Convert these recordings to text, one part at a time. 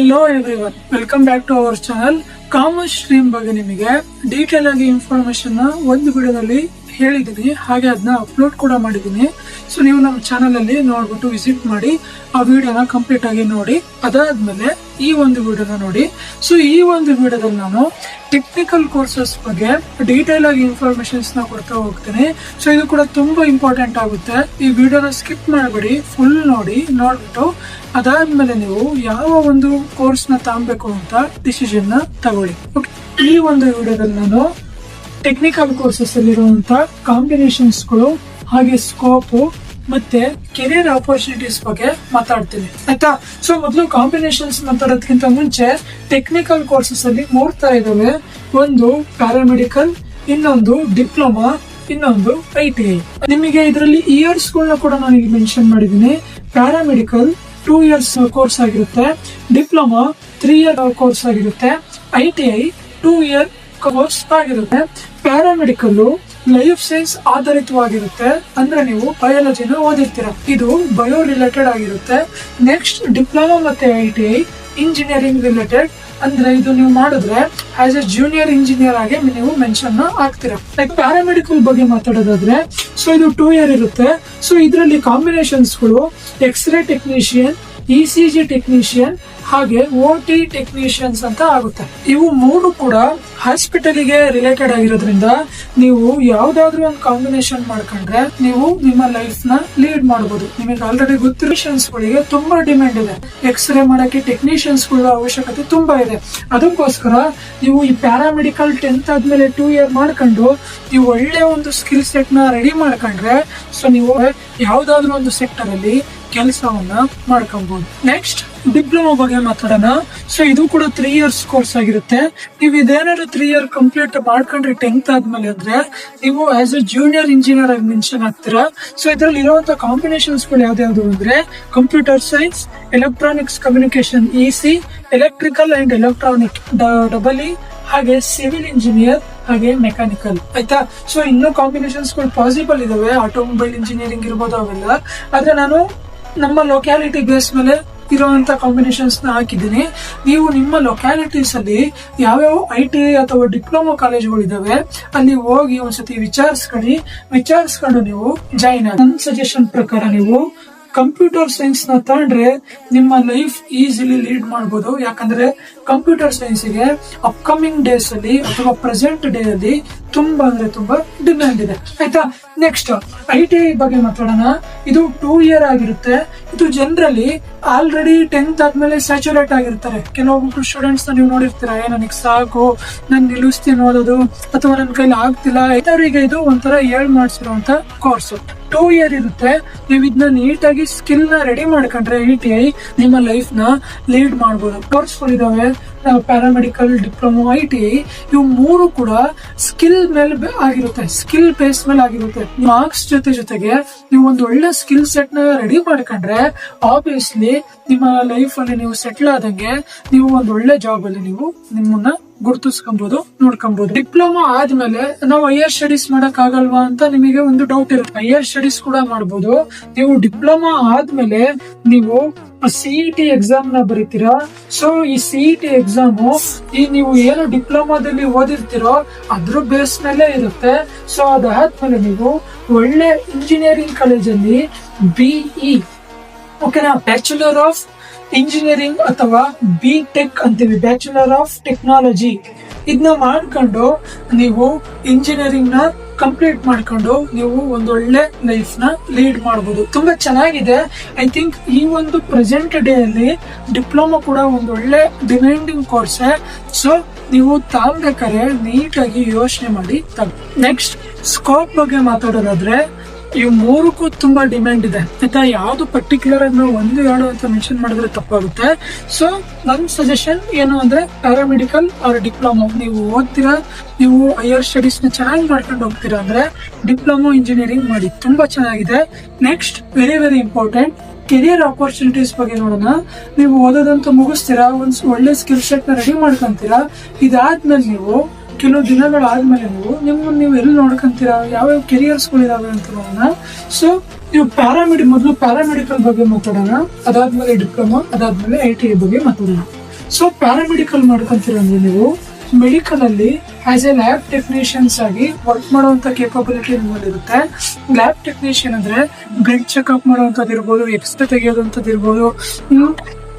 Hello everyone, welcome back to our channel. Commerce stream ಬಗ್ಗೆ ನಿಮಗೆ detail ಆಗಿ information ಒಂದು ವಿಡಿಯೋದಲ್ಲಿ ಹೇಳಿದ್ದೀನಿ, ಹಾಗೆ ಅದನ್ನ ಅಪ್ಲೋಡ್ ಕೂಡ ಮಾಡಿದ್ದೀನಿ. ಸೊ ನೀವು ನಮ್ಮ ಚಾನಲ್ ಅಲ್ಲಿ ನೋಡ್ಬಿಟ್ಟು ವಿಸಿಟ್ ಮಾಡಿ ಆ ವಿಡಿಯೋನ ಕಂಪ್ಲೀಟ್ ಆಗಿ ನೋಡಿ. ಅದಾದ್ಮೇಲೆ ಈ ಒಂದು ವಿಡಿಯೋನ ನೋಡಿ. ಸೊ ಈ ಒಂದು ವಿಡಿಯೋದಲ್ಲಿ ನಾನು ಟೆಕ್ನಿಕಲ್ ಕೋರ್ಸಸ್ ಬಗ್ಗೆ ಡೀಟೇಲ್ ಆಗಿ ಇನ್ಫಾರ್ಮೇಶನ್ಸ್ ನ ಕೊಡ್ತಾ ಹೋಗ್ತೀನಿ. ಸೊ ಇದು ಕೂಡ ತುಂಬಾ ಇಂಪಾರ್ಟೆಂಟ್ ಆಗುತ್ತೆ. ಈ ವಿಡಿಯೋನ ಸ್ಕಿಪ್ ಮಾಡಬೇಡಿ, ಫುಲ್ ನೋಡ್ಬಿಟ್ಟು ಅದಾದ್ಮೇಲೆ ನೀವು ಯಾವ ಒಂದು ಕೋರ್ಸ್ ನ ತಗೊಬೇಕು ಅಂತ ಡಿಸಿಷನ್ ನ ತಗೊಳ್ಳಿ. ಈ ಒಂದು ವಿಡಿಯೋದಲ್ಲಿ ನಾನು ಟೆಕ್ನಿಕಲ್ ಕೋರ್ಸಸ್ ಅಲ್ಲಿರುವಂತ ಕಾಂಬಿನೇಷನ್ಸ್ ಗಳು, ಹಾಗೆ ಸ್ಕೋಪ್ ಮತ್ತೆ ಕೆರಿಯರ್ ಆಪರ್ಚುನಿಟೀಸ್ ಬಗ್ಗೆ ಮಾತಾಡ್ತೀನಿ, ಆಯ್ತಾ. ಸೊ ಮೊದಲು ಕಾಂಬಿನೇಷನ್ಸ್ ಮಾತಾಡೋದಕ್ಕಿಂತ ಮುಂಚೆ ಟೆಕ್ನಿಕಲ್ ಕೋರ್ಸಸ್ ಅಲ್ಲಿ 3 ತರ ಇದಾವೆ. ಒಂದು ಪ್ಯಾರಾಮೆಡಿಕಲ್, ಇನ್ನೊಂದು ಡಿಪ್ಲೊಮಾ, ಇನ್ನೊಂದು ITI. ನಿಮಗೆ ಇದರಲ್ಲಿ ಇಯರ್ಸ್ ಗಳನ್ನ ಕೂಡ ನಾನು ಇಲ್ಲಿ ಮೆನ್ಷನ್ ಮಾಡಿದ್ದೀನಿ. ಪ್ಯಾರಾಮೆಡಿಕಲ್ 2 years ಕೋರ್ಸ್ ಆಗಿರುತ್ತೆ, ಡಿಪ್ಲೊಮಾ 3 year ಕೋರ್ಸ್ ಆಗಿರುತ್ತೆ, ITI 2 year ಕೋರ್ಸ್ ಆಗಿರುತ್ತೆ. ಪ್ಯಾರಾಮೆಡಿಕಲ್ ಲೈಫ್ ಸೈನ್ಸ್ ಆಧಾರಿತವಾಗಿರುತ್ತೆ, ಅಂದ್ರೆ ನೀವು ಬಯಾಲಜಿನ ಓದಿರ್ತೀರ, ಇದು ಬಯೋ ರಿಲೇಟೆಡ್ ಆಗಿರುತ್ತೆ. ನೆಕ್ಸ್ಟ್ ಡಿಪ್ಲೊಮಾ ಮತ್ತೆ ITI ಇಂಜಿನಿಯರಿಂಗ್ ರಿಲೇಟೆಡ್, ಅಂದ್ರೆ ಇದು ನೀವು ಮಾಡಿದ್ರೆ ಆಸ್ ಎ ಜೂನಿಯರ್ ಇಂಜಿನಿಯರ್ ಆಗಿ ನೀವು ಮೆನ್ಷನ್ ಆಗ್ತೀರಾ. ಲೈಕ್ ಪ್ಯಾರಾಮೆಡಿಕಲ್ ಬಗ್ಗೆ ಮಾತಾಡೋದಾದ್ರೆ, ಸೊ ಇದು 2 year ಇರುತ್ತೆ. ಸೊ ಇದರಲ್ಲಿ ಕಾಂಬಿನೇಷನ್ಸ್ ಗಳು ಎಕ್ಸ್ರೇ ಟೆಕ್ನಿಷಿಯನ್, ECG ಟೆಕ್ನಿಷಿಯನ್, ಹಾಗೆ OT ಟೆಕ್ನಿಷಿಯನ್ಸ್ ಅಂತ ಆಗುತ್ತೆ. ಇವು 3 ಕೂಡ ಹಾಸ್ಪಿಟಲ್ಗೆ ರಿಲೇಟೆಡ್ ಆಗಿರೋದ್ರಿಂದ ನೀವು ಯಾವ್ದಾದ್ರು ಒಂದು ಕಾಂಬಿನೇಷನ್ ಮಾಡ್ಕೊಂಡ್ರೆ ನೀವು ನಿಮ್ಮ ಲೈಫ್ ನ ಲೀಡ್ ಮಾಡಬಹುದು. ನಿಮಗೆ ಆಲ್ರೆಡಿ ಟೆಕ್ನಿಷಿಯನ್ಸ್ ಗಳಿಗೆ ತುಂಬಾ ಡಿಮ್ಯಾಂಡ್ ಇದೆ. ಎಕ್ಸ್ರೇ ಮಾಡಕ್ಕೆ ಟೆಕ್ನಿಷಿಯನ್ಸ್ ಗಳ ಅವಶ್ಯಕತೆ ತುಂಬಾ ಇದೆ. ಅದಕ್ಕೋಸ್ಕರ ನೀವು ಈ ಪ್ಯಾರಾಮೆಡಿಕಲ್ 10th ಆದ್ಮೇಲೆ 2 year ಮಾಡ್ಕೊಂಡು ನೀವು ಒಳ್ಳೆ ಒಂದು ಸ್ಕಿಲ್ ಸೆಟ್ ನ ರೆಡಿ ಮಾಡ್ಕೊಂಡ್ರೆ ಸೊ ನೀವು ಯಾವ್ದಾದ್ರು ಒಂದು ಸೆಕ್ಟರ್ ಅಲ್ಲಿ ಕೆಲಸವನ್ನ ಮಾಡ್ಕೊಬಹುದು. ನೆಕ್ಸ್ಟ್ ಡಿಪ್ಲೊಮಾ ಬಗ್ಗೆ ಮಾತಾಡೋಣ. ಸೊ ಇದು ಕೂಡ 3 years ಕೋರ್ಸ್ ಆಗಿರುತ್ತೆ. ನೀವು ಇದೇನಾದ್ರು 3 year ಕಂಪ್ಲೀಟ್ ಮಾಡ್ಕೊಂಡ್ರೆ 10th ಆದ್ಮೇಲೆ ಅಂದ್ರೆ ನೀವು ಆಸ್ ಎ ಜೂನಿಯರ್ ಇಂಜಿನಿಯರ್ ಆಗಿ ಮೆನ್ಷನ್ ಆಗ್ತೀರಾ. ಸೊ ಇದರಲ್ಲಿ ಇರುವಂತಹ ಕಾಂಬಿನೇಷನ್ಸ್ ಗಳು ಯಾವ್ದು ಅಂದ್ರೆ computer science, electronics communication EC, electrical and electronic EE, ಹಾಗೆ ಸಿವಿಲ್ ಇಂಜಿನಿಯರ್, ಹಾಗೆ ಮೆಕ್ಯಾನಿಕಲ್, ಆಯ್ತಾ. ಸೊ ಇನ್ನೂ ಕಾಂಬಿನೇಷನ್ಸ್ ಗಳು ಪಾಸಿಬಲ್ ಇದಾವೆ, ಆಟೋಮೊಬೈಲ್ ಇಂಜಿನಿಯರಿಂಗ್ ಇರ್ಬೋದು ಅವೆಲ್ಲ. ಆದ್ರೆ ನಾನು ನಮ್ಮ ಲೊಕ್ಯಾಲಿಟಿ ಬೇಸ್ ಮೇಲೆ ಇರುವಂತ ಕಾಂಬಿನೇಷನ್ಸ್ ನ ಹಾಕಿದ್ದೀನಿ. ನೀವು ನಿಮ್ಮ ಲೊಕ್ಯಾಲಿಟೀಸ್ ಅಲ್ಲಿ ಯಾವ್ಯಾವ ITI ಅಥವಾ ಡಿಪ್ಲೊಮಾ ಕಾಲೇಜ್ಗಳಿದಾವೆ ಅಲ್ಲಿ ಹೋಗಿ ಒಂದ್ಸತಿ ವಿಚಾರಿಸ್ಕೊಂಡು ನೀವು ಜಾಯಿನ್ ಆಗಿ. ನನ್ನ ಸಜೆಷನ್ ಪ್ರಕಾರ ನೀವು ಕಂಪ್ಯೂಟರ್ ಸೈನ್ಸ್ ನ ತಗೊಂಡ್ರೆ ನಿಮ್ಮ ಲೈಫ್ ಈಸಿಲಿ ಲೀಡ್ ಮಾಡಬಹುದು. ಯಾಕಂದ್ರೆ ಕಂಪ್ಯೂಟರ್ ಸೈನ್ಸ್ ಗೆ ಅಪ್ಕಮಿಂಗ್ ಡೇಸ್ ಅಲ್ಲಿ ಅಥವಾ ಪ್ರೆಸೆಂಟ್ ಡೇ ಅಲ್ಲಿ ತುಂಬಾ ಅಂದ್ರೆ ತುಂಬಾ ಡಿಮ್ಯಾಂಡ್ ಇದೆ, ಆಯ್ತಾ. ನೆಕ್ಸ್ಟ್ ITI ಬಗ್ಗೆ ಮಾತಾಡೋಣ. ಇದು 2 year ಆಗಿರುತ್ತೆ. ಇದು ಜನರಲಿ ಆಲ್ರೆಡಿ 10th ಆದ್ಮೇಲೆ ಸ್ಯಾಚುರೇಟ್ ಆಗಿರ್ತಾರೆ. ಕೆಲವೊಬ್ರು ಸ್ಟೂಡೆಂಟ್ಸ್ ನೀವು ನೋಡಿರ್ತೀರಾ, ನನಗೆ ಸಾಕು, ನಾನು ನಿಲ್ಲಿಸ್ತೀನಿ ಓದೋದು, ಅಥವಾ ನನ್ನ ಕೈಲಿ ಆಗ್ತಿಲ್ಲ, ಅವರಿಗೆ ಇದು ಒಂಥರ ಮಾಡಿಸಿರುವಂತ ಕೋರ್ಸ್. 2 year ಇರುತ್ತೆ. ನೀವು ಇದನ್ನ ನೀಟಾಗಿ ಸ್ಕಿಲ್ ನ ರೆಡಿ ಮಾಡ್ಕೊಂಡ್ರೆ ITI ನಿಮ್ಮ ಲೈಫ್ ನ ಲೀಡ್ ಮಾಡಬಹುದು. ಕೋರ್ಸ್ಗಳು ಇದಾವೆ, ಪ್ಯಾರಾಮೆಡಿಕಲ್, ಡಿಪ್ಲೊಮಾ, ITI, ಇವು 3 ಕೂಡ ಸ್ಕಿಲ್ ಮೇಲೆ ಆಗಿರುತ್ತೆ, ಸ್ಕಿಲ್ ಬೇಸ್ ಮೇಲೆ ಆಗಿರುತ್ತೆ. ಮಾರ್ಕ್ಸ್ ಜೊತೆಗೆ ನೀವು ಒಂದು ಒಳ್ಳೆ ಸ್ಕಿಲ್ ಸೆಟ್ ನ ರೆಡಿ ಮಾಡ್ಕೊಂಡ್ರೆ ಆಬ್ವಿಯಸ್ಲಿ ನಿಮ್ಮ ಲೈಫ್ ಅಲ್ಲಿ ನೀವು ಸೆಟ್ಲ್ ಆದಂಗೆ ನೀವು ಒಂದು ಒಳ್ಳೆ ಜಾಬ್ ಅಲ್ಲಿ ನೀವು ನಿಮ್ಮನ್ನ ಗುರುತಿಸ್ಕೊಬಹುದು, ನೋಡ್ಕೊಬಹುದು. ಡಿಪ್ಲೊಮಾ ಆದ್ಮೇಲೆ ನಾವು ಹೈಯರ್ ಸ್ಟಡೀಸ್ ಮಾಡಕ್ ಆಗಲ್ವಾ ಅಂತ ನಿಮಗೆ ಒಂದು ಡೌಟ್ ಇರುತ್ತೆ. ಹೈಯರ್ ಸ್ಟಡೀಸ್ ಕೂಡ ಮಾಡಬಹುದು. ನೀವು ಡಿಪ್ಲೊಮಾ ಆದ್ಮೇಲೆ ನೀವು CET ಎಕ್ಸಾಮ್ ನ ಬರೀತೀರಾ. ಸೊ ಈ CET ಎಕ್ಸಾಮ್ ಈ ನೀವು ಏನು ಡಿಪ್ಲೊಮಾದಲ್ಲಿ ಓದಿರ್ತೀರೋ ಅದ್ರ ಬೇಸ್ ಮೇಲೆ ಇರುತ್ತೆ. ಸೊ ಅದಾದ್ಮೇಲೆ ನೀವು ಒಳ್ಳೆ ಇಂಜಿನಿಯರಿಂಗ್ ಕಾಲೇಜಲ್ಲಿ BE, ಓಕೆನಾ, ಬ್ಯಾಚುಲರ್ ಆಫ್ ಇಂಜಿನಿಯರಿಂಗ್ ಅಥವಾ BTech ಅಂತೀವಿ, ಬ್ಯಾಚುಲರ್ ಆಫ್ ಟೆಕ್ನಾಲಜಿ, ಇದನ್ನ ಮಾಡ್ಕೊಂಡು ನೀವು ಇಂಜಿನಿಯರಿಂಗ್ ನ ಕಂಪ್ಲೀಟ್ ಮಾಡ್ಕೊಂಡು ನೀವು ಒಂದೊಳ್ಳೆ ಲೈಫ್ ನ ಲೀಡ್ ಮಾಡಬಹುದು. ತುಂಬಾ ಚೆನ್ನಾಗಿದೆ. ಐ ಥಿಂಕ್ ಈ ಒಂದು ಪ್ರೆಸೆಂಟ್ ಡೇ ಅಲ್ಲಿ ಡಿಪ್ಲೊಮಾ ಕೂಡ ಒಂದೊಳ್ಳೆ ಡಿಮ್ಯಾಂಡಿಂಗ್ ಕೋರ್ಸ್. ಸೊ ನೀವು ತಗೊಬೇಕಾದ್ರೆ ನೀಟಾಗಿ ಯೋಚನೆ ಮಾಡಿ ತಗೋ. ನೆಕ್ಸ್ಟ್ ಸ್ಕೋಪ್ ಬಗ್ಗೆ ಮಾತಾಡೋದಾದ್ರೆ ಇವು 3ಕ್ಕೂ ತುಂಬಾ ಡಿಮ್ಯಾಂಡ್ ಇದೆ, ಆಯ್ತಾ. ಯಾವ್ದು ಪರ್ಟಿಕ್ಯುಲರ್ ಆಗಿ ನಾವು 1-2 ಅಂತ ಮೆನ್ಷನ್ ಮಾಡಿದ್ರೆ ತಪ್ಪಾಗುತ್ತೆ. ಸೊ ನನ್ನ ಸಜೆಷನ್ ಏನು ಅಂದ್ರೆ ಪ್ಯಾರಾಮೆಡಿಕಲ್ ಆರ್ ಡಿಪ್ಲೊಮಾ ನೀವು ಓದ್ತೀರಾ, ನೀವು ಹೈಯರ್ ಸ್ಟಡೀಸ್ ನ ಚೆನ್ನಾಗಿ ಮಾಡ್ಕೊಂಡು ಹೋಗ್ತೀರಾ ಅಂದ್ರೆ ಡಿಪ್ಲೊಮಾ ಇಂಜಿನಿಯರಿಂಗ್ ಮಾಡಿ, ತುಂಬಾ ಚೆನ್ನಾಗಿದೆ. Next very important career opportunities ಬಗ್ಗೆ ನೋಡೋಣ. ನೀವು ಓದೋದಂತೂ ಮುಗಿಸ್ತೀರಾ, ಒಂದ್ ಒಳ್ಳೆ ಸ್ಕಿಲ್ ಸೆಟ್ ನ ರೆಡಿ ಮಾಡ್ಕೊಂತೀರಾ. ಇದಾದ್ಮೇಲೆ ನೀವು ಕೆಲವು ದಿನಗಳಾದ್ಮೇಲೆ ನೀವು ಎಲ್ಲಿ ನೋಡ್ಕೊಂತೀರಾ, ಯಾವ್ಯಾವ ಕೆರಿಯರ್ಸ್ ಗಳಿದಾವೆ ಅಂತ ನೋಡೋಣ. ಸೊ ನೀವು ಮೊದಲು ಪ್ಯಾರಾಮೆಡಿಕಲ್ ಬಗ್ಗೆ ಮಾತಾಡೋಣ, ಅದಾದ್ಮೇಲೆ ಡಿಪ್ಲೊಮಾ, ಅದಾದ್ಮೇಲೆ ITI ಬಗ್ಗೆ ಮಾತಾಡೋಣ. ಸೊ ಪ್ಯಾರಾಮೆಡಿಕಲ್ ಮಾಡ್ಕೊಂತೀರ ಅಂದ್ರೆ ನೀವು ಮೆಡಿಕಲ್ ಅಲ್ಲಿ ಆಸ್ ಎ ಲ್ಯಾಬ್ ಟೆಕ್ನಿಷಿಯನ್ಸ್ ಆಗಿ ವರ್ಕ್ ಮಾಡುವಂತ ಕೇಪಬಿಲಿಟಿ ನಿಮ್ಮಲ್ಲಿರುತ್ತೆ. ಲ್ಯಾಬ್ ಟೆಕ್ನಿಷಿಯನ್ ಅಂದ್ರೆ ಬ್ಲಡ್ ಚೆಕ್ಅಪ್ ಮಾಡುವಂತದ್ದು ಇರ್ಬೋದು, ಎಕ್ಸ್ರೇ ತೆಗೆಯೋದಂತದ್ದು ಇರ್ಬೋದು,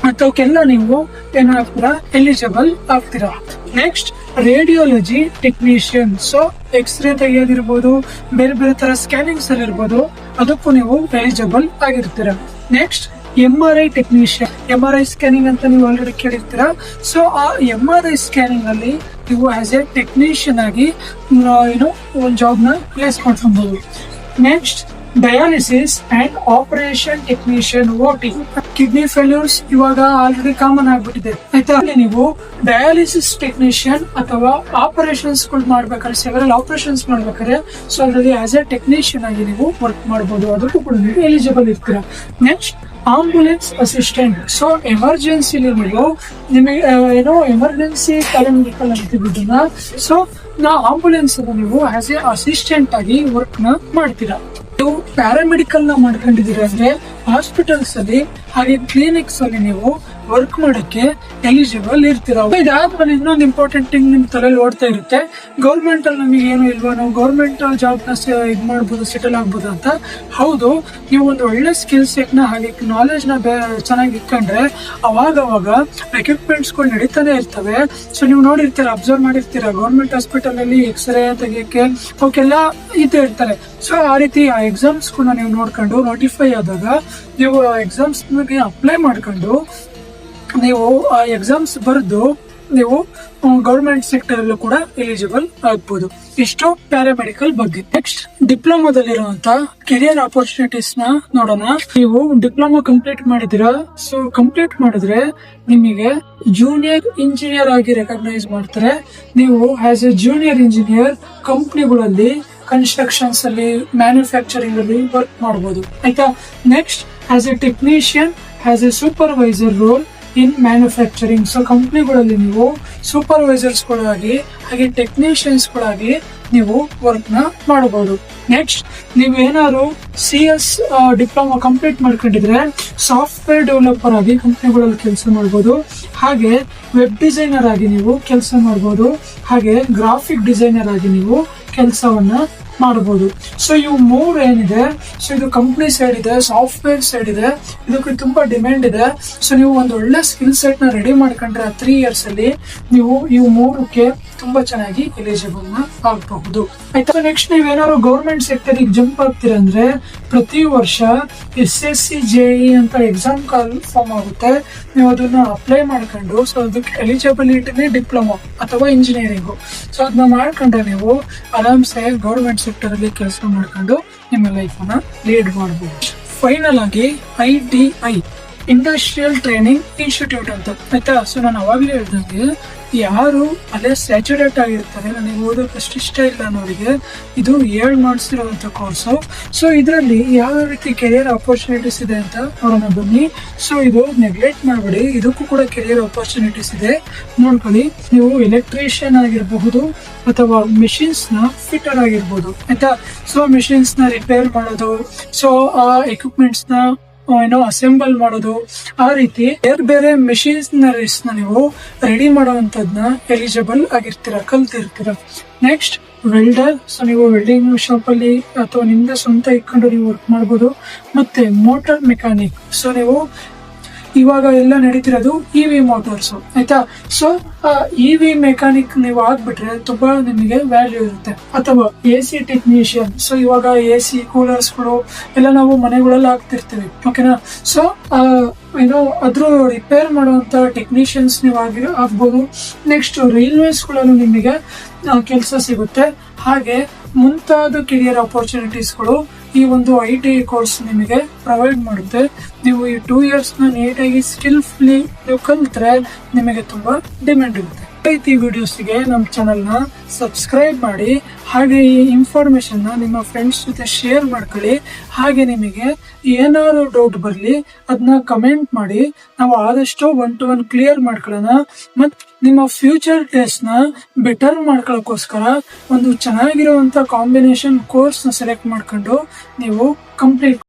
ಮತ್ತವಕ್ಕೆಲ್ಲ ನೀವು ಏನಾಗ್ತೀರಾ ಎಲಿಜಿಬಲ್ ಆಗ್ತೀರಾ. Next radiology technician, so x ray ತೆಗೆಯೋದಿರ್ಬೋದು, ಬೇರೆ ಬೇರೆ ತರ ಸ್ಕ್ಯಾನಿಂಗ್ಸ್ ಅಲ್ಲಿ ಇರ್ಬೋದು, ಅದಕ್ಕೂ ನೀವು ಎಲಿಜಿಬಲ್ ಆಗಿರ್ತೀರಾ. Next MRI technician, MRI scanning ಅಂತ ನೀವು ಆಲ್ರೆಡಿ ಕೇಳಿರ್ತೀರಾ. ಸೊ ಆ MRI ಸ್ಕ್ಯಾನಿಂಗ್ ಅಲ್ಲಿ ನೀವು ಆಸ್ ಎ ಟೆಕ್ನಿಷಿಯನ್ ಆಗಿ ಒಂದು ಜಾಬ್ ನ ಪ್ಲೇಸ್ ಮಾಡ್ಕೊಬಹುದು. Next dialysis and operation technician, OT. Kidney failures ಇವಾಗ ಆಲ್ರೆಡಿ ಕಾಮನ್ ಆಗ್ಬಿಟ್ಟಿದೆ ಆಯ್ತಾ. ಅಲ್ಲಿ ನೀವು ಡಯಾಲಿಸಿಸ್ ಟೆಕ್ನಿಷಿಯನ್ ಅಥವಾ ಆಪರೇಷನ್ಸ್ ಮಾಡ್ಬೇಕಾದ್ರೆ, ಸೆವೆರಲ್ ಆಪರೇಷನ್ಸ್ ಮಾಡ್ಬೇಕಾದ್ರೆ, ಸೊ ಅದರಲ್ಲಿ ಆಸ್ ಎ ಟೆಕ್ನಿಷಿಯನ್ ಆಗಿ ನೀವು ವರ್ಕ್ ಮಾಡಬಹುದು, ಅದಕ್ಕೂ ಕೂಡ ನೀವು ಎಲಿಜಿಬಲ್ ಇರ್ತೀರಾ. ನೆಕ್ಸ್ಟ್ ಆಂಬುಲೆನ್ಸ್ ಅಸಿಸ್ಟೆಂಟ್, ಸೊ ಎಮರ್ಜೆನ್ಸಿಲಿ ನೀವು ನಿಮಗೆ ಎಮರ್ಜೆನ್ಸಿ ಪ್ಯಾರಾಮೆಡಿಕಲ್ ಅಂತಿದ್ದನ್ನ, ಸೊ ಆಂಬುಲೆನ್ಸ್ ನೀವು ಆಸ್ ಎ ಅಸಿಸ್ಟೆಂಟ್ ಆಗಿ ವರ್ಕ್ ನ ಮಾಡ್ತೀರಾ. ನೀವು ಪ್ಯಾರಾಮೆಡಿಕಲ್ ನ ಮಾಡ್ಕೊಂಡಿದ್ದೀರಾ ಅಂದ್ರೆ ಹಾಸ್ಪಿಟಲ್ಸ್ ಅಲ್ಲಿ ಹಾಗೆ ಕ್ಲಿನಿಕ್ಸ್ ಅಲ್ಲಿ ನೀವು ವರ್ಕ್ ಮಾಡಕ್ಕೆ ಎಲಿಜಿಬಲ್ ಇರ್ತೀರಾ. ಇದಾದ್ಮೇಲೆ ಇನ್ನೊಂದು ಇಂಪಾರ್ಟೆಂಟ್ ಥಿಂಗ್ ನಿಮ್ ತಲೆಯಲ್ಲಿ ಓಡ್ತಾ ಇರುತ್ತೆ, ಗೌರ್ಮೆಂಟ್ ಅಲ್ಲಿ ನಮಗೆ ಏನು ಇಲ್ವಾ, ನಾವು ಗೌರ್ಮೆಂಟ್ ಜಾಬ್ ನ ಇದ್ ಮಾಡ್ಬೋದು, ಸೆಟಲ್ ಆಗ್ಬೋದು ಅಂತ. ಹೌದು, ನೀವು ಒಂದು ಒಳ್ಳೆ ಸ್ಕಿಲ್ ಸೆಟ್ ನ ಹಾಗೆ ನಾಲೆಜ್ ನ ಚೆನ್ನಾಗಿ ಇಟ್ಕೊಂಡ್ರೆ ಅವಾಗ ಎಕ್ವಿಪ್ಮೆಂಟ್ಸ್ ಗಳು ನಡೀತಾನೆ ಇರ್ತವೆ. ಸೊ ನೀವು ನೋಡಿರ್ತೀರ, ಅಬ್ಸರ್ವ್ ಮಾಡಿರ್ತೀರ, ಗೌರ್ಮೆಂಟ್ ಹಾಸ್ಪಿಟಲ್ ಅಲ್ಲಿ ಎಕ್ಸ್ರೇ ತೆಗಿಯಕ್ಕೆ ಅವಕ್ಕೆಲ್ಲ ಇದು ಇರ್ತಾರೆ. ಸೊ ಆ ರೀತಿ ಆ ಎಕ್ಸಾಮ್ಸ್ ಕೂಡ ನೀವು ನೋಡ್ಕೊಂಡು ನೋಟಿಫೈ ಆದಾಗ ನೀವು ಎಕ್ಸಾಮ್ಸ್ ಅಪ್ಲೈ ಮಾಡ್ಕೊಂಡು ನೀವು ಆ ಎಕ್ಸಾಮ್ಸ್ ಬರೆದು ನೀವು ಗೌರ್ಮೆಂಟ್ ಸೆಕ್ಟರ್ ಅಲ್ಲೂ ಕೂಡ ಎಲಿಜಿಬಲ್ ಆಗ್ಬೋದು. ಇಷ್ಟು ಪ್ಯಾರಾಮೆಡಿಕಲ್ ಬಗ್ಗೆ. ನೆಕ್ಸ್ಟ್ ಡಿಪ್ಲೊಮಾದಲ್ಲಿರುವಂತ ಕೆರಿಯರ್ ಆಪರ್ಚುನಿಟೀಸ್ ನ ನೋಡೋಣ. ನೀವು ಡಿಪ್ಲೊಮಾ ಕಂಪ್ಲೀಟ್ ಮಾಡಿದಿರಾ, ಸೊ ಕಂಪ್ಲೀಟ್ ಮಾಡಿದ್ರೆ ನಿಮಗೆ ಜೂನಿಯರ್ ಇಂಜಿನಿಯರ್ ಆಗಿ ರೆಕಗ್ನೈಸ್ ಮಾಡ್ತಾರೆ. ನೀವು ಆಸ್ ಎ ಜೂನಿಯರ್ ಇಂಜಿನಿಯರ್ ಕಂಪ್ನಿಗಳಲ್ಲಿ ಕನ್ಸ್ಟ್ರಕ್ಷನ್ಸ್ ಅಲ್ಲಿ, ಮ್ಯಾನುಫ್ಯಾಕ್ಚರಿಂಗ್ ಅಲ್ಲಿ ವರ್ಕ್ ಮಾಡಬಹುದು ಆಯ್ತಾ. Next as a technician, as a supervisor role in manufacturing, so ಕಂಪ್ನಿಗಳಲ್ಲಿ ನೀವು ಸೂಪರ್ವೈಸರ್ಸ್ ಗಳಾಗಿ ಹಾಗೆ ಟೆಕ್ನಿಷಿಯನ್ಸ್ ಗಳಾಗಿ ನೀವು ವರ್ಕ್ ನ ಮಾಡಬಹುದು. ನೆಕ್ಸ್ಟ್ ನೀವು ಏನಾದ್ರು CS ಡಿಪ್ಲೊಮಾ ಕಂಪ್ಲೀಟ್ ಮಾಡ್ಕೊಂಡಿದ್ರೆ ಸಾಫ್ಟ್ವೇರ್ ಡೆವಲಪರ್ ಆಗಿ ಕಂಪ್ನಿಗಳಲ್ಲಿ ಕೆಲಸ ಮಾಡಬಹುದು, ಹಾಗೆ ವೆಬ್ ಡಿಸೈನರ್ ಆಗಿ ನೀವು ಕೆಲಸ ಮಾಡಬಹುದು, ಹಾಗೆ ಗ್ರಾಫಿಕ್ ಡಿಸೈನರ್ ಆಗಿ ನೀವು ಕೆಲಸವನ್ನ ಮಾಡಬಹುದು. ಸೊ ಇವು ಮೂರು ಏನಿದೆ, ಸೊ ಇದು ಕಂಪ್ನಿ ಸೈಡ್ ಇದೆ, ಸಾಫ್ಟ್ವೇರ್ ಸೈಡ್ ಇದೆ, ಇದಕ್ಕೆ ತುಂಬಾ ಡಿಮ್ಯಾಂಡ್ ಇದೆ. ಸೊ ನೀವು ಒಂದು ಒಳ್ಳೆ ಸ್ಕಿಲ್ ಸೆಟ್ ನ ರೆಡಿ ಮಾಡ್ಕೊಂಡ್ರೆ 3 years ಅಲ್ಲಿ ನೀವು ಇವು ಮೂರಕ್ಕೆ ತುಂಬಾ ಚೆನ್ನಾಗಿ ಎಲಿಜಿಬಲ್ ನ ಆಗಬಹುದು ಆಯ್ತಾ. ನೆಕ್ಸ್ಟ್ ನೀವೇನಾದ್ರು ಗೌರ್ಮೆಂಟ್ ಸೆಕ್ಟರ್ ಜಂಪ್ ಆಗ್ತೀರಾ ಅಂದ್ರೆ ಪ್ರತಿ ವರ್ಷ SSC JE ಅಂತ ಎಕ್ಸಾಮ್ ಕಾಲ್ ಫಾರ್ಮ್ ಆಗುತ್ತೆ. ನೀವು ಅದನ್ನ ಅಪ್ಲೈ ಮಾಡ್ಕೊಂಡು, ಸೊ ಅದಕ್ಕೆ ಎಲಿಜಿಬಿಲಿಟಿನೇ ಡಿಪ್ಲೊಮಾ ಅಥವಾ ಇಂಜಿನಿಯರಿಂಗ್, ಸೊ ಅದನ್ನ ಮಾಡ್ಕೊಂಡ್ರೆ ನೀವು ಆರಾಮ್ಸೆ ಗೌರ್ಮೆಂಟ್ ಸೆಕ್ಟರ್ ಅಲ್ಲಿ ಕೆಲಸ ಮಾಡ್ಕೊಂಡು ನಿಮ್ಮ ಲೈಫ್ ಅನ್ನ ಲೀಡ್ ಮಾಡಬಹುದು. ಫೈನಲ್ ಆಗಿ ITI ಇಂಡಸ್ಟ್ರಿಯಲ್ ಟ್ರೈನಿಂಗ್ ಇನ್ಸ್ಟಿಟ್ಯೂಟ್ ಅಂತ ಆಯ್ತಾ. ಸೊ ನಾನು ಅವಾಗಲೇ ಹೇಳ್ದಂಗೆ ಯಾರು ಅಲ್ಲೇ ಸ್ಯಾಚುರೇಟ್ ಆಗಿರ್ತಾರೆ, ನನಗೆ ಓದೋಕೆ ಅಷ್ಟು ಇಷ್ಟ ಇಲ್ಲ ಅನ್ನೋರಿಗೆ ಇದು 7 ಮಾಡಿಸಿರುವಂತ ಕೋರ್ಸು. ಸೊ ಇದರಲ್ಲಿ ಯಾವ ರೀತಿ ಕೆರಿಯರ್ ಆಪರ್ಚುನಿಟೀಸ್ ಇದೆ ಅಂತ ನೋಡೋಣ ಬನ್ನಿ. ಸೊ ಇದು ನೆಗ್ಲೆಕ್ಟ್ ಮಾಡಬೇಡಿ, ಇದಕ್ಕೂ ಕೂಡ ಕೆರಿಯರ್ ಆಪರ್ಚುನಿಟೀಸ್ ಇದೆ, ನೋಡ್ಕೊಳ್ಳಿ. ನೀವು ಎಲೆಕ್ಟ್ರಿಷಿಯನ್ ಆಗಿರಬಹುದು ಅಥವಾ ಮಿಷಿನ್ಸ್ ನ ಫಿಟರ್ ಆಗಿರ್ಬೋದು ಆಯ್ತಾ. ಸೊ ಮಿಷಿನ್ಸ್ ನ ರಿಪೇರ್ ಮಾಡೋದು, ಸೊ ಆ ಎಕ್ವಿಪ್ಮೆಂಟ್ಸ್ ನ ಅಸೆಂಬಲ್ ಮಾಡೋದು, ಆ ರೀತಿ ಬೇರೆ ಬೇರೆ ಮೆಷಿನರೀಸ್ ನ ನೀವು ರೆಡಿ ಮಾಡುವಂತದ್ನ ಎಲಿಜಿಬಲ್ ಆಗಿರ್ತೀರ, ಕಲ್ತಿರ್ತೀರ. ನೆಕ್ಸ್ಟ್ ವೆಲ್ಡರ್, ಸೊ ನೀವು ವೆಲ್ಡಿಂಗ್ ಶಾಪ್ ಅಲ್ಲಿ ಅಥವಾ ನಿಮ್ದೇ ಸ್ವಂತ ಇಟ್ಕೊಂಡು ನೀವು ವರ್ಕ್ ಮಾಡಬಹುದು. ಮತ್ತೆ ಮೋಟಾರ್ ಮೆಕ್ಯಾನಿಕ್, ಸೊ ನೀವು ಇವಾಗ ಎಲ್ಲ ನಡೀತಿರೋದು EV ಮೋಟಾರ್ಸ್ ಆಯ್ತಾ. ಸೊ EV ಮೆಕ್ಯಾನಿಕ್ ನೀವು ಆಗ್ಬಿಟ್ರೆ ತುಂಬಾ ನಿಮಗೆ ವ್ಯಾಲ್ಯೂ ಇರುತ್ತೆ. ಅಥವಾ AC ಟೆಕ್ನಿಷಿಯನ್, ಸೊ ಇವಾಗ AC ಕೂಲರ್ಸ್ ಗಳು ಎಲ್ಲ ನಾವು ಮನೆಗಳಲ್ಲಿ ಹಾಕ್ತಿರ್ತೀವಿ ಓಕೆನಾ. ಸೊ ಅದ್ರ ರಿಪೇರ್ ಮಾಡುವಂತ ಟೆಕ್ನಿಷಿಯನ್ಸ್ ನೀವು ಆಗ್ಬೋದು. ನೆಕ್ಸ್ಟ್ ರೈಲ್ವೇಸ್ ಗಳಲ್ಲೂ ನಿಮಗೆ ಕೆಲಸ ಸಿಗುತ್ತೆ. ಹಾಗೆ ಮುಂತಾದ ಕೆರಿಯರ್ ಆಪರ್ಚುನಿಟೀಸ್ಗಳು ಈ ಒಂದು ITI ಕೋರ್ಸ್ ನಿಮಗೆ ಪ್ರೊವೈಡ್ ಮಾಡುತ್ತೆ. ನೀವು ಈ 2 years ನ ನೀಟಾಗಿ ಸ್ಕಿಲ್ಫುಲಿ ನೀವು ಕಲಿತ್ರೆ ನಿಮಗೆ ತುಂಬಾ ಡಿಮ್ಯಾಂಡ್ ಇರುತ್ತೆ. ಈ ವಿಡಿಯೋಸ್ಗೆ ನಮ್ಮ ಚಾನಲ್ ನ ಸಬ್ಸ್ಕ್ರೈಬ್ ಮಾಡಿ, ಹಾಗೆ ಈ ಇನ್ಫಾರ್ಮೇಶನ್ ನ ನಿಮ್ಮ ಫ್ರೆಂಡ್ಸ್ ಜೊತೆ ಶೇರ್ ಮಾಡ್ಕೊಳ್ಳಿ. ಹಾಗೆ ನಿಮಗೆ ಏನಾದ್ರು ಡೌಟ್ ಬರಲಿ ಅದನ್ನ ಕಮೆಂಟ್ ಮಾಡಿ, ನಾವು ಆದಷ್ಟು 1 to 1 ಕ್ಲಿಯರ್ ಮಾಡ್ಕೊಳ್ಳೋಣ. ಮತ್ ನಿಮ್ಮ ಫ್ಯೂಚರ್ ಡೇಸ್ ನ ಬೆಟರ್ ಮಾಡ್ಕೊಳ್ಳೋಕೋಸ್ಕರ ಒಂದು ಚೆನ್ನಾಗಿರುವಂತ ಕಾಂಬಿನೇಷನ್ ಕೋರ್ಸ್ ನ ಸೆಲೆಕ್ಟ್ ಮಾಡ್ಕೊಂಡು ನೀವು ಕಂಪ್ಲೀಟ್